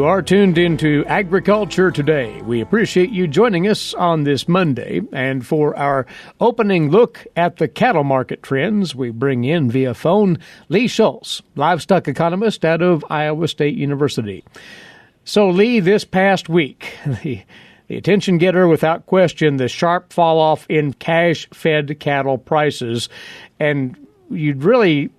You are tuned into Agriculture Today. We appreciate you joining us on this Monday. And for our opening look at the cattle market trends, we bring in via phone Lee Schulz, livestock economist out of Iowa State University. So, Lee, this past week, the attention getter, without question, the sharp fall off in cash-fed cattle prices. And you'd really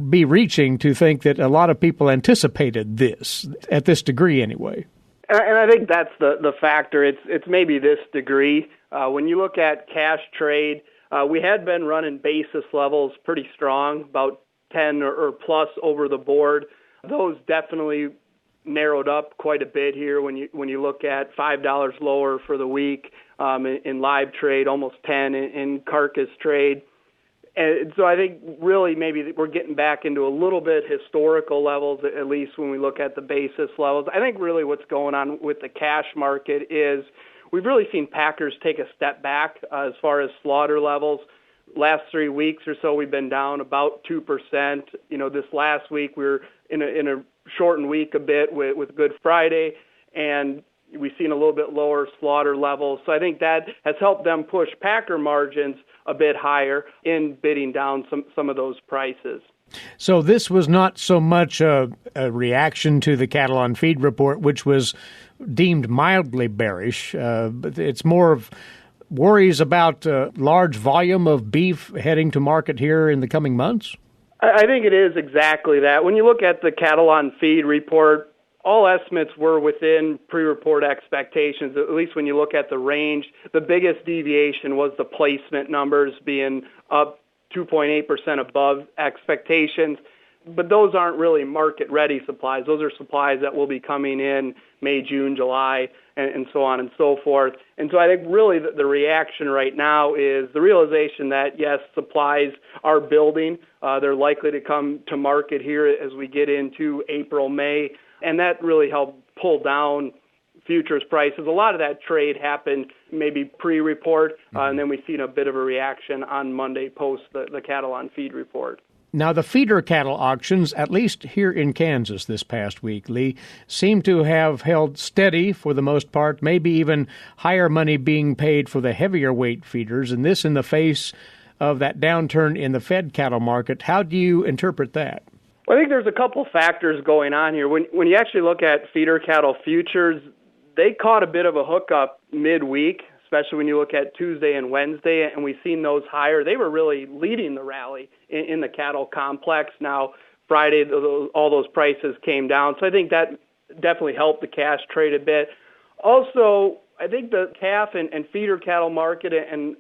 be reaching to think that a lot of people anticipated this, at this degree anyway. And I think that's the factor. It's maybe this degree. When you look at cash trade, we had been running basis levels pretty strong, about 10 or plus over the board. Those definitely narrowed up quite a bit here when you look at $5 lower for the week in live trade, almost 10 in carcass trade. And so I think really maybe we're getting back into a little bit historical levels, at least when we look at the basis levels. I think really what's going on with the cash market is we've really seen packers take a step back as far as slaughter levels. Last 3 weeks or so, we've been down about 2%. This last week we were in a shortened week a bit with Good Friday, and we've seen a little bit lower slaughter levels. So I think that has helped them push packer margins a bit higher in bidding down some of those prices. So this was not so much a reaction to the cattle on feed report, which was deemed mildly bearish, but it's more of worries about large volume of beef heading to market here in the coming months? I think it is exactly that. When you look at the cattle on feed report, all estimates were within pre-report expectations, at least when you look at the range. The biggest deviation was the placement numbers being up 2.8% above expectations. But those aren't really market-ready supplies. Those are supplies that will be coming in May, June, July, and so on and so forth. And so I think really the reaction right now is the realization that, yes, supplies are building. They're likely to come to market here as we get into April, May. And that really helped pull down futures prices. A lot of that trade happened maybe pre-report, and then we've seen a bit of a reaction on Monday post the cattle on feed report. Now, the feeder cattle auctions, at least here in Kansas this past week, Lee, seem to have held steady for the most part, maybe even higher money being paid for the heavier weight feeders, and this in the face of that downturn in the fed cattle market. How do you interpret that? Well, I think there's a couple factors going on here. When you actually look at feeder cattle futures, they caught a bit of a hookup midweek, especially when you look at Tuesday and Wednesday, and we've seen those higher. They were really leading the rally in the cattle complex. Now, Friday, all those prices came down, so I think that definitely helped the cash trade a bit. Also, I think the calf and feeder cattle market, and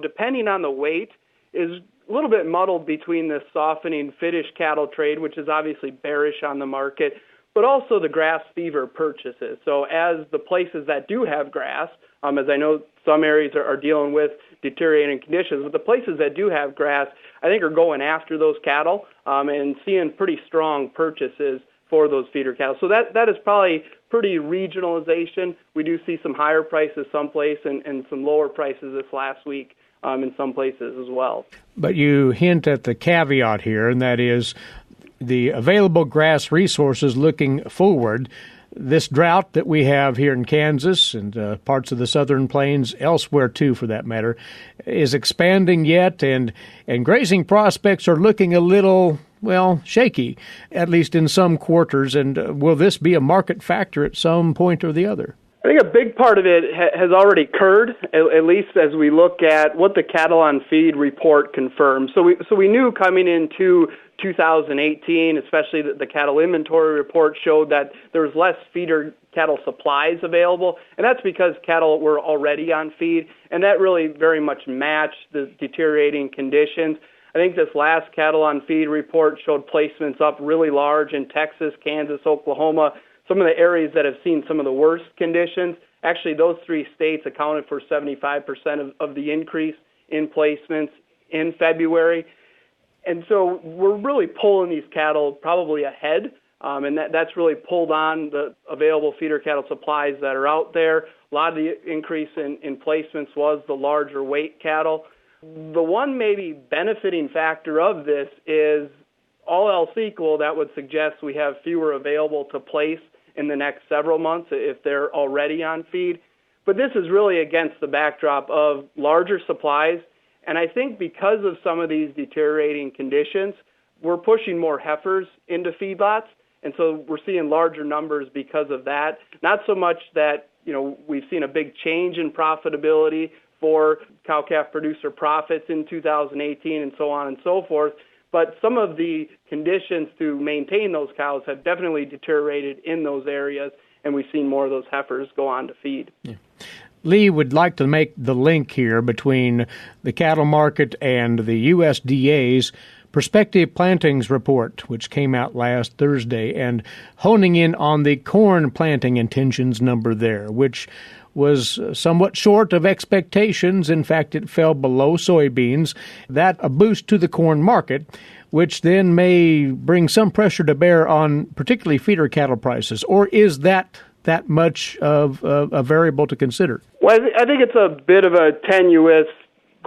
depending on the weight, is a little bit muddled between the softening Finnish cattle trade, which is obviously bearish on the market, but also the grass fever purchases. So as the places that do have grass, as I know some areas are dealing with deteriorating conditions, but the places that do have grass, I think are going after those cattle and seeing pretty strong purchases for those feeder cattle. So that is probably pretty regionalization. We do see some higher prices someplace and some lower prices this last week in some places as well. But you hint at the caveat here, and that is the available grass resources looking forward. This drought that we have here in Kansas and parts of the southern plains, elsewhere too for that matter, is expanding yet, and grazing prospects are looking a little, shaky, at least in some quarters. And will this be a market factor at some point or the other? I think a big part of it has already occurred, at least as we look at what the cattle on feed report confirms. So we knew coming into 2018, especially the cattle inventory report showed that there was less feeder cattle supplies available, and that's because cattle were already on feed, and that really very much matched the deteriorating conditions. I think this last cattle on feed report showed placements up really large in Texas, Kansas, Oklahoma, some of the areas that have seen some of the worst conditions. Actually, those three states accounted for 75% of the increase in placements in February. And so we're really pulling these cattle probably ahead, and that's really pulled on the available feeder cattle supplies that are out there. A lot of the increase in placements was the larger weight cattle. The one maybe benefiting factor of this is all else equal, that would suggest we have fewer available to place in the next several months if they're already on feed. But this is really against the backdrop of larger supplies. And I think because of some of these deteriorating conditions, we're pushing more heifers into feedlots. And so we're seeing larger numbers because of that. Not so much that, we've seen a big change in profitability for cow-calf producer profits in 2018 and so on and so forth. But some of the conditions to maintain those cows have definitely deteriorated in those areas, and we've seen more of those heifers go on to feed. Yeah. Lee would like to make the link here between the cattle market and the USDA's Prospective Plantings Report, which came out last Thursday, and honing in on the corn planting intentions number there, which was somewhat short of expectations. In fact, it fell below soybeans. That a boost to the corn market, which then may bring some pressure to bear on particularly feeder cattle prices. Or is that much of a variable to consider? Well, I think it's a bit of a tenuous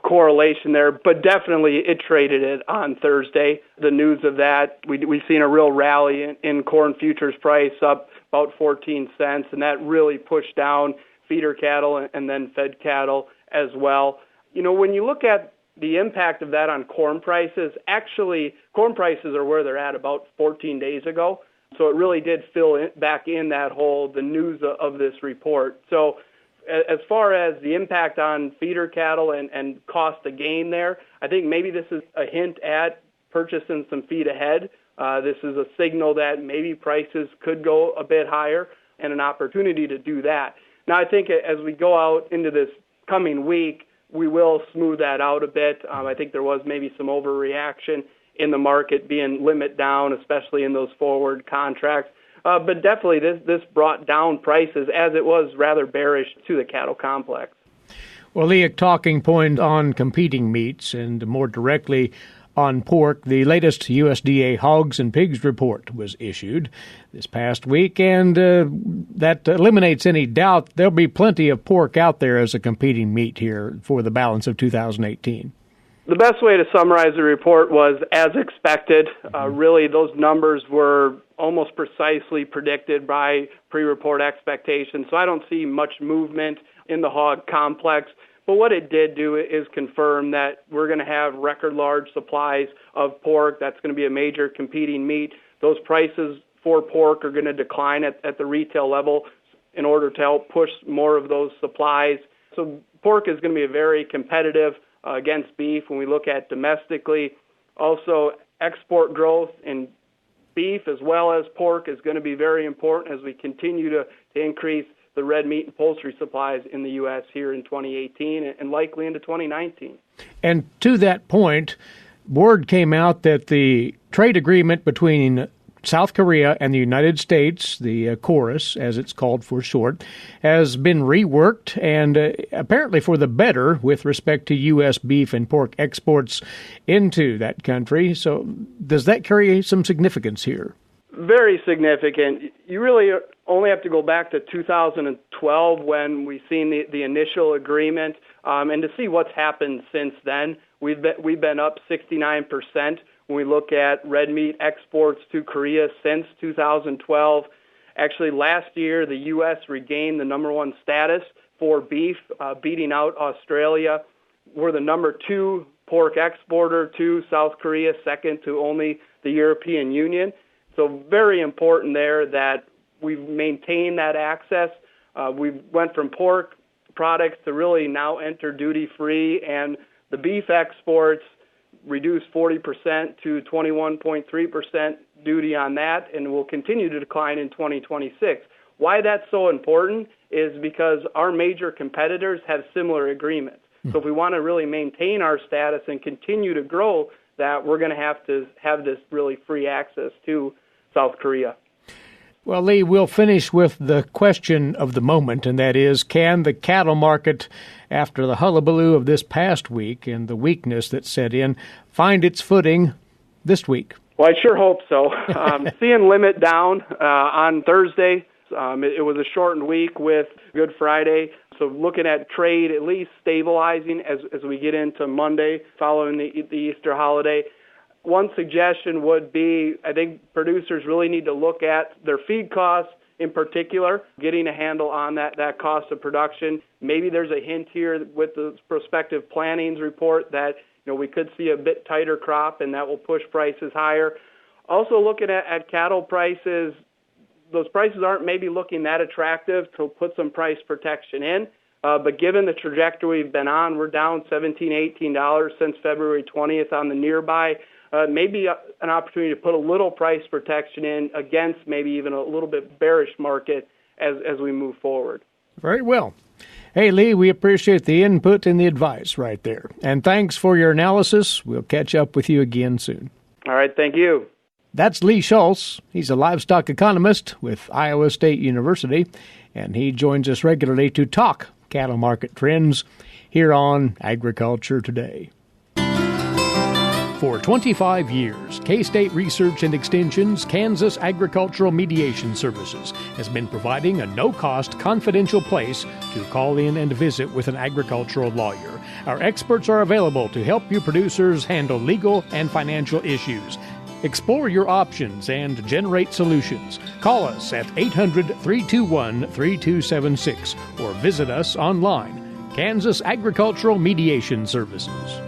correlation there, but definitely it traded it on Thursday. The news of that, we've seen a real rally in corn futures price up about 14 cents, and that really pushed down feeder cattle and then fed cattle as well. When you look at the impact of that on corn prices, actually corn prices are where they're at about 14 days ago. So it really did fill back in that hole, the news of this report. So as far as the impact on feeder cattle and cost of gain there, I think maybe this is a hint at purchasing some feed ahead. This is a signal that maybe prices could go a bit higher and an opportunity to do that. Now, I think as we go out into this coming week, we will smooth that out a bit. I think there was maybe some overreaction in the market being limit down, especially in those forward contracts. But definitely this brought down prices as it was rather bearish to the cattle complex. Well, Lee, a talking point on competing meats and more directly on pork, the latest USDA hogs and pigs report was issued this past week, and that eliminates any doubt there'll be plenty of pork out there as a competing meat here for the balance of 2018. The best way to summarize the report was as expected. Really, those numbers were almost precisely predicted by pre-report expectations, so I don't see much movement in the hog complex. But what it did do is confirm that we're going to have record large supplies of pork. That's going to be a major competing meat. Those prices for pork are going to decline at the retail level in order to help push more of those supplies. So pork is going to be a very competitive against beef when we look at domestically. Also, export growth in beef as well as pork is going to be very important as we continue to increase the red meat and poultry supplies in the U.S. here in 2018 and likely into 2019. And to that point, word came out that the trade agreement between South Korea and the United States, the KORUS, as it's called for short, has been reworked and apparently for the better with respect to U.S. beef and pork exports into that country. So does that carry some significance here? Very significant. You really only have to go back to 2012 when we've seen the initial agreement, and to see what's happened since then. We've been up 69% when we look at red meat exports to Korea since 2012. Actually, last year, the U.S. regained the number one status for beef, beating out Australia. We're the number 2 pork exporter to South Korea, second to only the European Union. So very important there that we've maintained that access. We went from pork products to really now enter duty-free, and the beef exports reduced 40% to 21.3% duty on that, and will continue to decline in 2026. Why that's so important is because our major competitors have similar agreements. So if we want to really maintain our status and continue to grow that, we're going to have this really free access to South Korea. Well, Lee, we'll finish with the question of the moment, and that is, can the cattle market, after the hullabaloo of this past week and the weakness that set in, find its footing this week? Well, I sure hope so. Seeing limit down on Thursday. It was a shortened week with Good Friday. So looking at trade at least stabilizing as we get into Monday following the Easter holiday. One suggestion would be, I think producers really need to look at their feed costs in particular, getting a handle on that cost of production. Maybe there's a hint here with the prospective plantings report that we could see a bit tighter crop, and that will push prices higher. Also looking at cattle prices, those prices aren't maybe looking that attractive to put some price protection in. But given the trajectory we've been on, we're down $17, $18 since February 20th on the nearby. Maybe an opportunity to put a little price protection in against maybe even a little bit bearish market as we move forward. Very well. Hey, Lee, we appreciate the input and the advice right there. And thanks for your analysis. We'll catch up with you again soon. All right, thank you. That's Lee Schulz. He's a livestock economist with Iowa State University, and he joins us regularly to talk cattle market trends here on Agriculture Today. For 25 years, K-State Research and Extension's Kansas Agricultural Mediation Services has been providing a no-cost, confidential place to call in and visit with an agricultural lawyer. Our experts are available to help you producers handle legal and financial issues. Explore your options and generate solutions. Call us at 800-321-3276 or visit us online. Kansas Agricultural Mediation Services.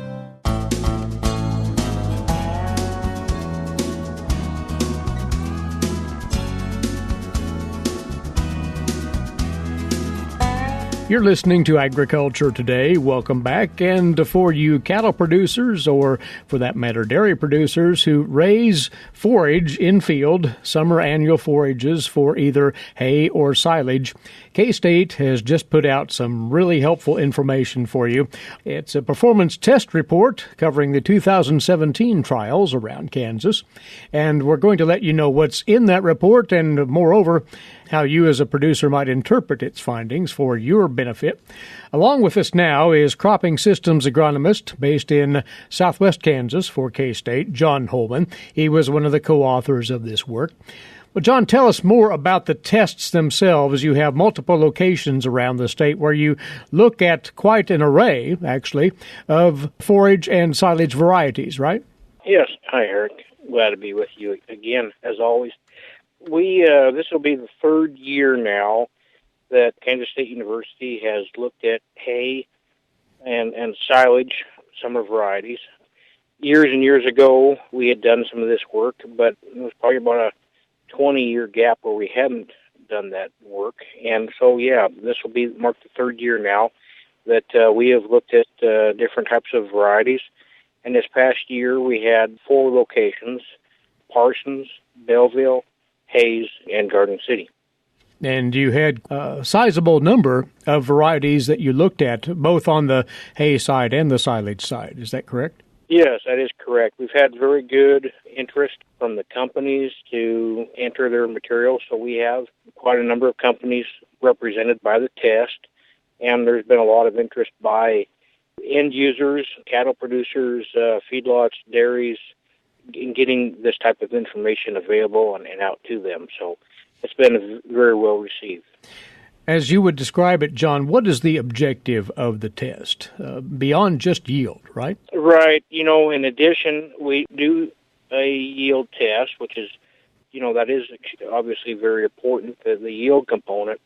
You're listening to Agriculture Today. Welcome back. And for you cattle producers, or for that matter, dairy producers who raise forage in field, summer annual forages for either hay or silage, K-State has just put out some really helpful information for you. It's a performance test report covering the 2017 trials around Kansas. And we're going to let you know what's in that report and, moreover, how you as a producer might interpret its findings for your benefit. Along with us now is cropping systems agronomist based in southwest Kansas for K-State, John Holman. He was one of the co-authors of this work. Well, John, tell us more about the tests themselves. You have multiple locations around the state where you look at quite an array, actually, of forage and silage varieties, right? Yes. Hi, Eric. Glad to be with you again, as always. This will be the third year now that Kansas State University has looked at hay and silage, summer varieties. Years and years ago, we had done some of this work, but it was probably about a 20-year gap where we hadn't done that work. And so, this will mark the third year now that we have looked at different types of varieties. And this past year, we had 4 locations: Parsons, Belleville, Hayes, and Garden City. And you had a sizable number of varieties that you looked at, both on the hay side and the silage side. Is that correct? Yes, that is correct. We've had very good interest from the companies to enter their material, so we have quite a number of companies represented by the test, and there's been a lot of interest by end users, cattle producers, feedlots, dairies, in getting this type of information available and out to them. So it's been very well received. As you would describe it, John, what is the objective of the test, beyond just yield, right? Right. In addition, we do a yield test, which is, that is obviously very important, the yield component.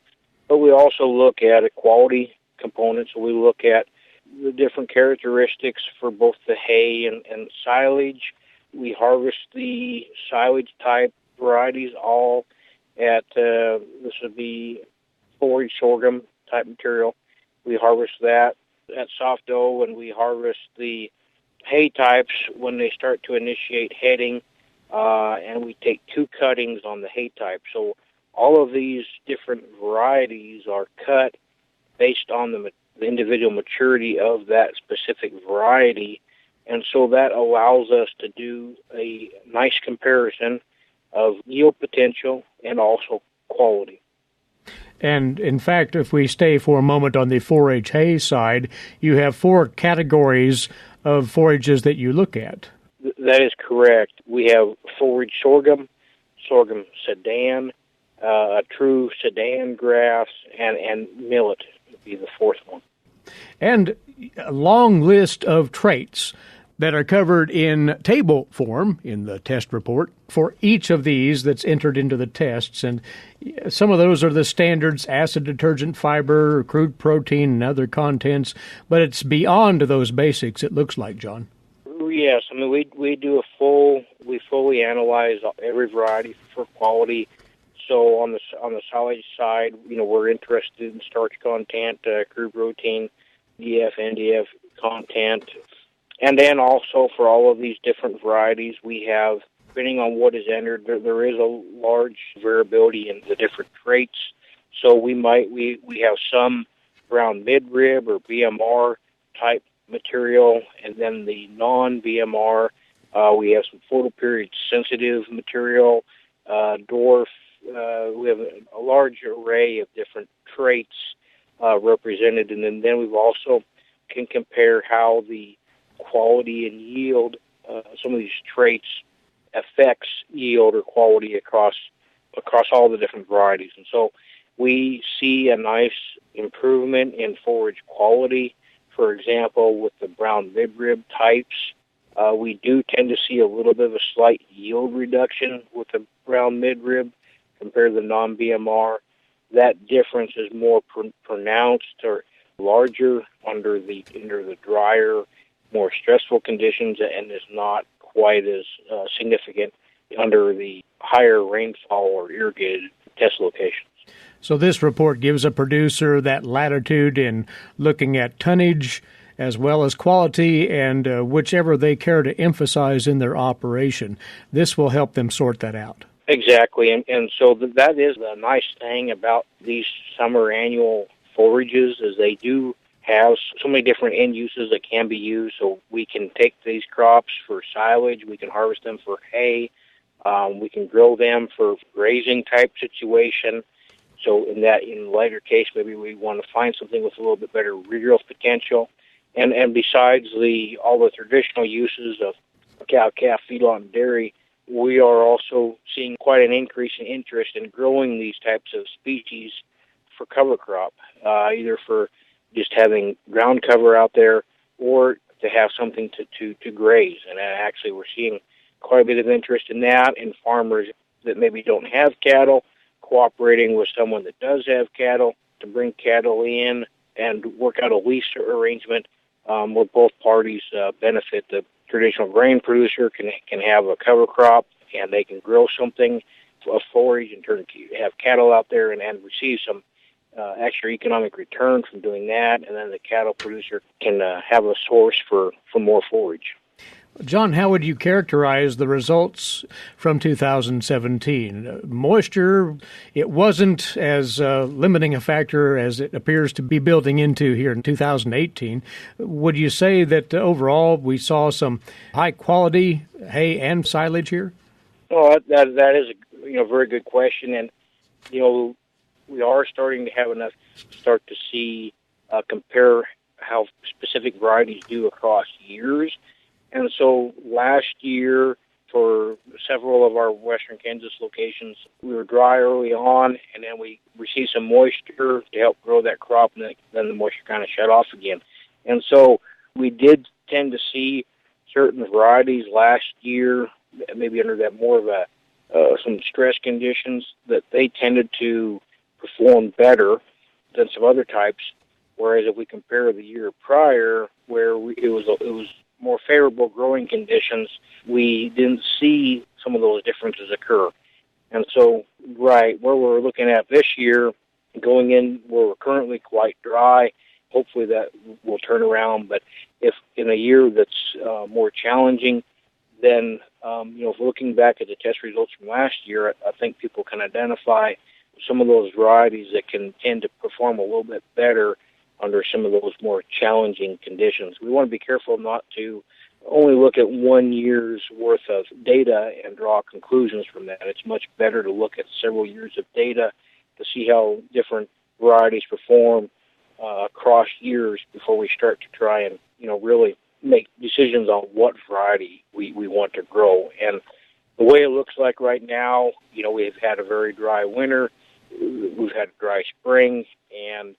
But we also look at a quality component, so we look at the different characteristics for both the hay and silage. We harvest the silage type varieties all at, this would be forage sorghum type material. We harvest that at soft dough, and we harvest the hay types when they start to initiate heading, and we take 2 cuttings on the hay type. So all of these different varieties are cut based on the individual maturity of that specific variety. And so that allows us to do a nice comparison of yield potential and also quality. And in fact, if we stay for a moment on the forage hay side, you have 4 categories of forages that you look at. That is correct. We have forage sorghum, sorghum Sudan, a true Sudan grass, and millet would be the 4th one. And a long list of traits that are covered in table form in the test report for each of these that's entered into the tests. And Some of those are the standards, acid, detergent, fiber, crude protein, and other contents, but it's beyond those basics, it looks like, John. Yes, I mean, we fully analyze every variety for quality. So on the silage side, we're interested in starch content, crude protein, DF, NDF content. And then also for all of these different varieties, we have, depending on what is entered, there is a large variability in the different traits. So we have some brown midrib or BMR type material, and then the non-BMR, we have some photoperiod sensitive material, dwarf. We have a large array of different traits represented, and then we've also can compare how the quality and yield, some of these traits affects yield or quality across all the different varieties. And so we see a nice improvement in forage quality. For example, with the brown midrib types, we do tend to see a little bit of a slight yield reduction with the brown midrib compared to the non-BMR. That difference is more pronounced or larger under the drier, more stressful conditions, and is not quite as significant under the higher rainfall or irrigated test locations. So this report gives a producer that latitude in looking at tonnage as well as quality and whichever they care to emphasize in their operation. This will help them sort that out. Exactly, and so that is the nice thing about these summer annual forages is they do have so many different end uses that can be used. So we can take these crops for silage, we can harvest them for hay, we can grow them for grazing type situation. So in later case, maybe we want to find something with a little bit better regrowth potential. And besides all the traditional uses of cow, calf, feedlot, and dairy, we are also seeing quite an increase in interest in growing these types of species for cover crop, either for just having ground cover out there or to have something to graze. And actually we're seeing quite a bit of interest in that in farmers that maybe don't have cattle, cooperating with someone that does have cattle to bring cattle in and work out a lease arrangement where both parties benefit. The traditional grain producer can have a cover crop and they can grow something, a forage, and have cattle out there and receive some extra economic return from doing that, and then the cattle producer can have a source for more forage. John, how would you characterize the results from 2017? Moisture, it wasn't as limiting a factor as it appears to be building into here in 2018. Would you say that overall we saw some high-quality hay and silage here? Well, that is a very good question, and we are starting to have enough start to see compare how specific varieties do across years. And so last year, for several of our western Kansas locations, we were dry early on, and then we received some moisture to help grow that crop, and then the moisture kind of shut off again. And so we did tend to see certain varieties last year, maybe under that more of some stress conditions, that they tended to perform better than some other types. Whereas if we compare the year prior, where it was more favorable growing conditions, we didn't see some of those differences occur. And so, where we're looking at this year, going in where we're currently quite dry, hopefully that will turn around. But if in a year that's more challenging, then, if looking back at the test results from last year, I think people can identify some of those varieties that can tend to perform a little bit better under some of those more challenging conditions. We want to be careful not to only look at 1 year's worth of data and draw conclusions from that. It's much better to look at several years of data to see how different varieties perform across years before we start to try and, really make decisions on what variety we want to grow. And the way it looks like right now, we've had a very dry winter, we've had a dry spring, and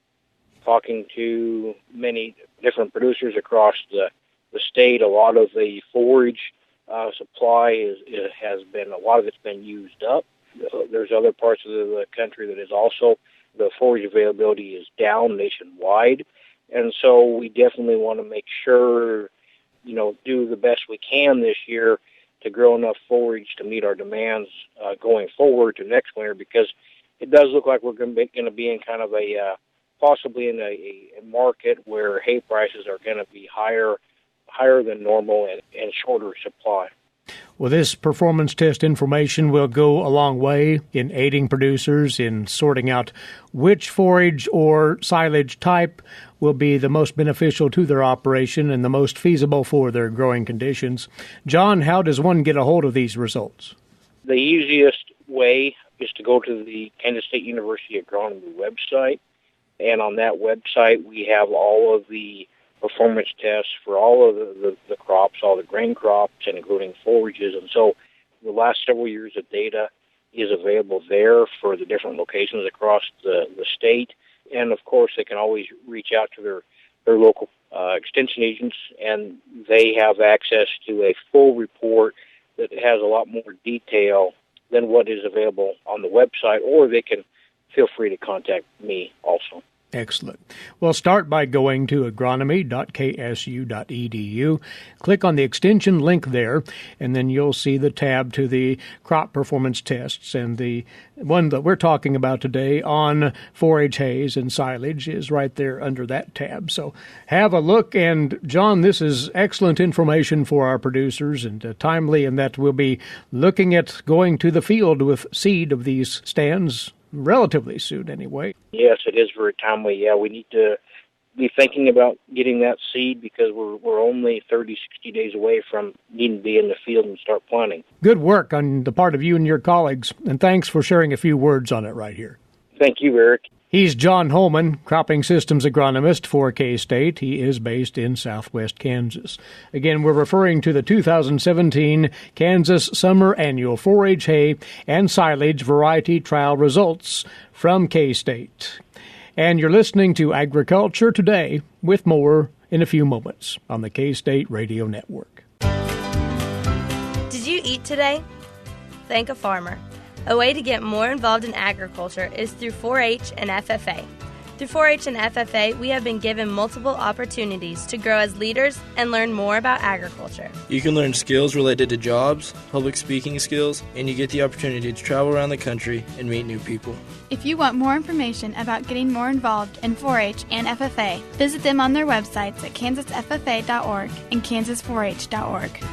talking to many different producers across the state, a lot of the forage supply has been, a lot of it's been used up. there's other parts of the country that is also, the forage availability is down nationwide. And so we definitely want to make sure, do the best we can this year to grow enough forage to meet our demands going forward to next winter, because it does look like we're going to be in kind of possibly in a market where hay prices are going to be higher than normal and shorter supply. Well, this performance test information will go a long way in aiding producers in sorting out which forage or silage type will be the most beneficial to their operation and the most feasible for their growing conditions. John, how does one get a hold of these results? The easiest way is to go to the Kansas State University Agronomy website, and on that website we have all of the performance tests for all of the crops, all the grain crops, and including forages. And so the last several years of data is available there for the different locations across the state. And, of course, they can always reach out to their local extension agents, and they have access to a full report that has a lot more detail than what is available on the website, or they can feel free to contact me also. Excellent. Well, start by going to agronomy.ksu.edu. Click on the extension link there, and then you'll see the tab to the crop performance tests. And the one that we're talking about today on forage hays and silage is right there under that tab. So have a look. And, John, this is excellent information for our producers and timely in that we'll be looking at going to the field with seed of these stands relatively soon anyway. Yes, it is very timely. Yeah, we need to be thinking about getting that seed because we're only 30, 60 days away from needing to be in the field and start planting. Good work on the part of you and your colleagues, and thanks for sharing a few words on it right here. Thank you, Eric. He's John Holman, cropping systems agronomist for K-State. He is based in southwest Kansas. Again, we're referring to the 2017 Kansas Summer Annual Forage Hay and Silage Variety Trial results from K-State. And you're listening to Agriculture Today with more in a few moments on the K-State Radio Network. Did you eat today? Thank a farmer. A way to get more involved in agriculture is through 4-H and FFA. Through 4-H and FFA, we have been given multiple opportunities to grow as leaders and learn more about agriculture. You can learn skills related to jobs, public speaking skills, and you get the opportunity to travel around the country and meet new people. If you want more information about getting more involved in 4-H and FFA, visit them on their websites at kansasffa.org and kansas4h.org.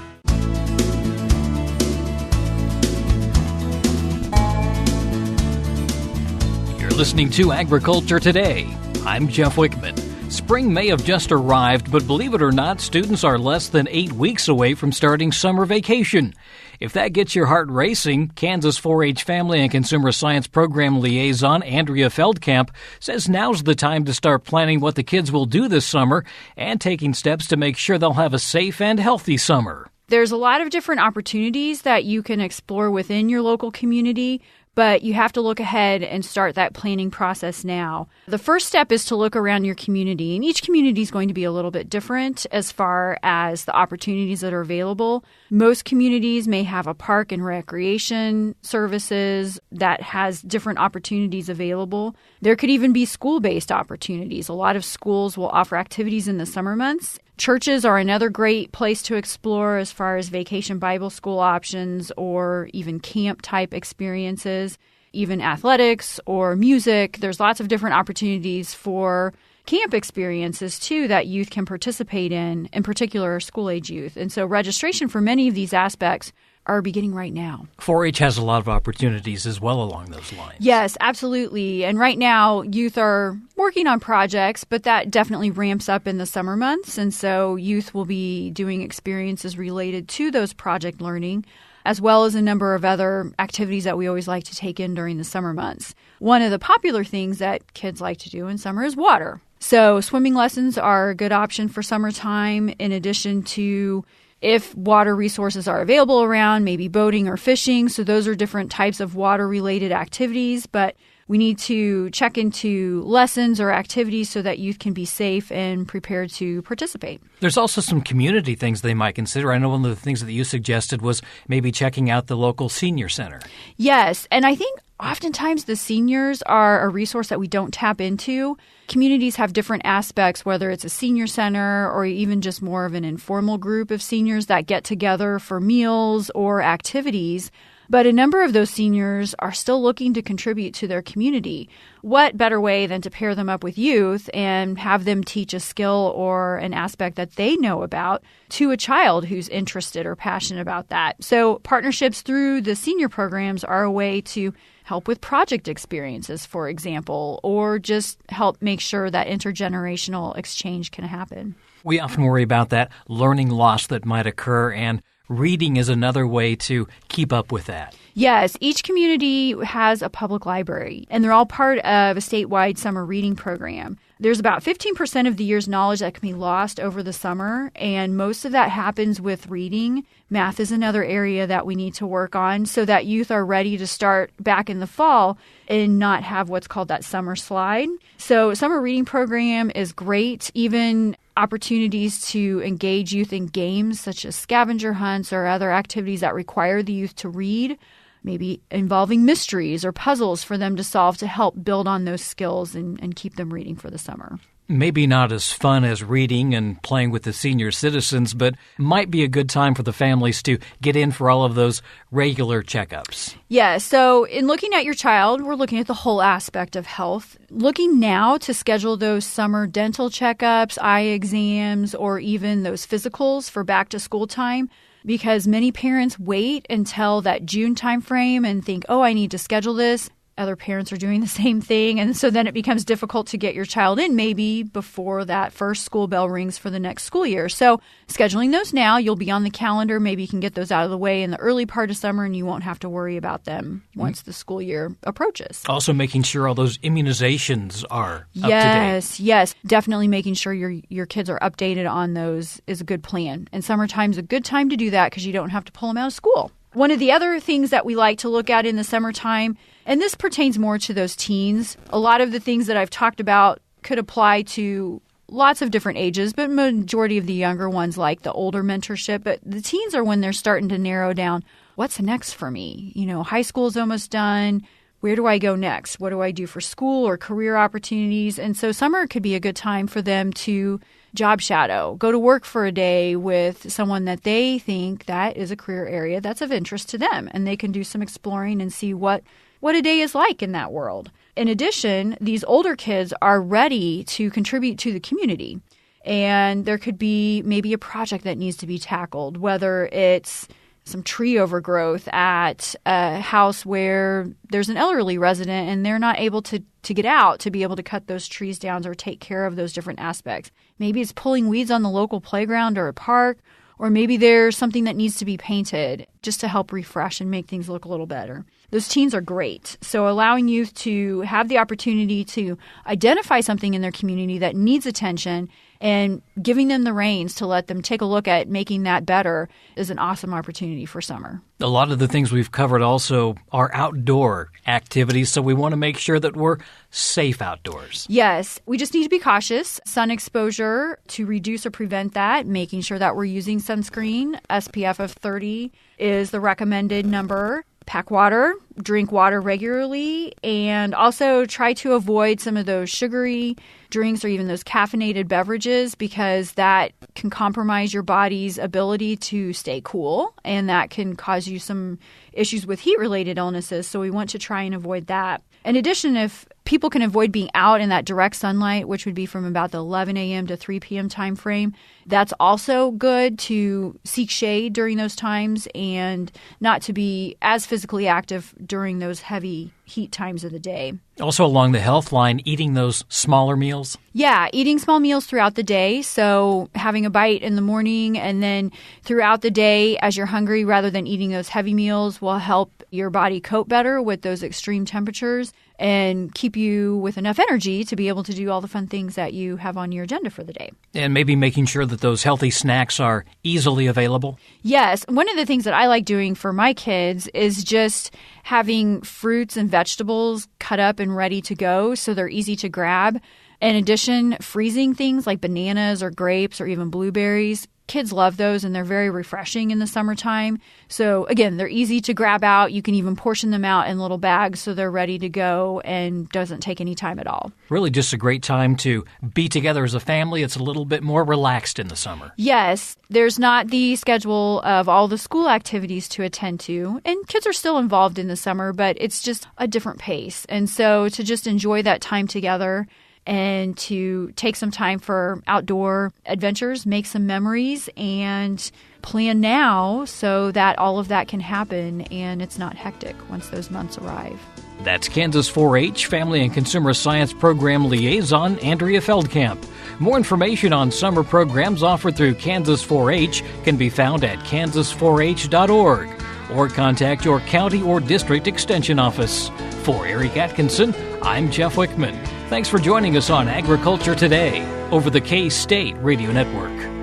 Listening to Agriculture Today. I'm Jeff Wickman. Spring may have just arrived, but believe it or not, students are less than 8 weeks away from starting summer vacation. If that gets your heart racing, Kansas 4-H Family and Consumer Science Program liaison Andrea Feldkamp says now's the time to start planning what the kids will do this summer and taking steps to make sure they'll have a safe and healthy summer. There's a lot of different opportunities that you can explore within your local community, but you have to look ahead and start that planning process now. The first step is to look around your community, and each community is going to be a little bit different as far as the opportunities that are available. Most communities may have a park and recreation services that has different opportunities available. There could even be school-based opportunities. A lot of schools will offer activities in the summer months. Churches are another great place to explore as far as vacation Bible school options or even camp-type experiences, even athletics or music. There's lots of different opportunities for camp experiences, too, that youth can participate in particular school-age youth. And so registration for many of these aspects are beginning right now. 4-H has a lot of opportunities as well along those lines. Yes, absolutely. And right now, youth are working on projects, but that definitely ramps up in the summer months. And so youth will be doing experiences related to those project learning, as well as a number of other activities that we always like to take in during the summer months. One of the popular things that kids like to do in summer is water. So swimming lessons are a good option for summertime, in addition to if water resources are available around, maybe boating or fishing. So those are different types of water-related activities. But We need to check into lessons or activities so that youth can be safe and prepared to participate. There's also some community things they might consider. I know one of the things that you suggested was maybe checking out the local senior center. Yes, and I think oftentimes the seniors are a resource that we don't tap into. Communities have different aspects, whether it's a senior center or even just more of an informal group of seniors that get together for meals or activities. But a number of those seniors are still looking to contribute to their community. What better way than to pair them up with youth and have them teach a skill or an aspect that they know about to a child who's interested or passionate about that? So partnerships through the senior programs are a way to help with project experiences, for example, or just help make sure that intergenerational exchange can happen. We often worry about that learning loss that might occur, and reading is another way to keep up with that. Yes, each community has a public library, and they're all part of a statewide summer reading program. There's about 15% of the year's knowledge that can be lost over the summer, and most of that happens with reading. Math is another area that we need to work on so that youth are ready to start back in the fall and not have what's called that summer slide. So summer reading program is great. Even opportunities to engage youth in games such as scavenger hunts or other activities that require the youth to read, maybe involving mysteries or puzzles for them to solve to help build on those skills and keep them reading for the summer. Maybe not as fun as reading and playing with the senior citizens, but might be a good time for the families to get in for all of those regular checkups. Yeah, so in looking at your child, we're looking at the whole aspect of health. Looking now to schedule those summer dental checkups, eye exams, or even those physicals for back to school time, because many parents wait until that June timeframe and think, oh, I need to schedule this. Other parents are doing the same thing. And so then it becomes difficult to get your child in maybe before that first school bell rings for the next school year. So scheduling those now, you'll be on the calendar. Maybe you can get those out of the way in the early part of summer and you won't have to worry about them once the school year approaches. Also making sure all those immunizations are up to date. Yes. Definitely making sure your kids are updated on those is a good plan. And summertime's a good time to do that because you don't have to pull them out of school. One of the other things that we like to look at in the summertime, and this pertains more to those teens, a lot of the things that I've talked about could apply to lots of different ages, but majority of the younger ones like the older mentorship. But the teens are when they're starting to narrow down, what's next for me? You know, high school is almost done. Where do I go next? What do I do for school or career opportunities? And so summer could be a good time for them to job shadow, go to work for a day with someone that they think that is a career area that's of interest to them. And they can do some exploring and see what a day is like in that world. In addition, these older kids are ready to contribute to the community. And there could be maybe a project that needs to be tackled, whether it's some tree overgrowth at a house where there's an elderly resident and they're not able to get out to be able to cut those trees down or take care of those different aspects. Maybe it's pulling weeds on the local playground or a park, or maybe there's something that needs to be painted just to help refresh and make things look a little better. Those teens are great. So allowing youth to have the opportunity to identify something in their community that needs attention and giving them the reins to let them take a look at making that better is an awesome opportunity for summer. A lot of the things we've covered also are outdoor activities, so we want to make sure that we're safe outdoors. Yes, we just need to be cautious. Sun exposure, to reduce or prevent that, making sure that we're using sunscreen. SPF of 30 is the recommended number. Pack water, drink water regularly, and also try to avoid some of those sugary drinks or even those caffeinated beverages because that can compromise your body's ability to stay cool, and that can cause you some issues with heat-related illnesses, so we want to try and avoid that. In addition, if people can avoid being out in that direct sunlight, which would be from about the 11 a.m. to 3 p.m. time frame, that's also good to seek shade during those times and not to be as physically active during those heavy heat times of the day. Also along the health line, eating those smaller meals? Yeah, eating small meals throughout the day. So having a bite in the morning and then throughout the day as you're hungry rather than eating those heavy meals will help your body cope better with those extreme temperatures. and keep you with enough energy to be able to do all the fun things that you have on your agenda for the day. And maybe making sure that those healthy snacks are easily available? Yes. One of the things that I like doing for my kids is just having fruits and vegetables cut up and ready to go so they're easy to grab. In addition, freezing things like bananas or grapes or even blueberries. Kids love those, and they're very refreshing in the summertime. So again, they're easy to grab out. You can even portion them out in little bags so they're ready to go and doesn't take any time at all. Really just a great time to be together as a family. It's a little bit more relaxed in the summer. Yes, there's not the schedule of all the school activities to attend to, and kids are still involved in the summer, but it's just a different pace. And so to just enjoy that time together and to take some time for outdoor adventures, make some memories, and plan now so that all of that can happen and it's not hectic once those months arrive. That's Kansas 4-H Family and Consumer Science Program Liaison, Andrea Feldkamp. More information on summer programs offered through Kansas 4-H can be found at kansas4h.org or contact your county or district extension office. For Eric Atkinson, I'm Jeff Wickman. Thanks for joining us on Agriculture Today over the K-State Radio Network.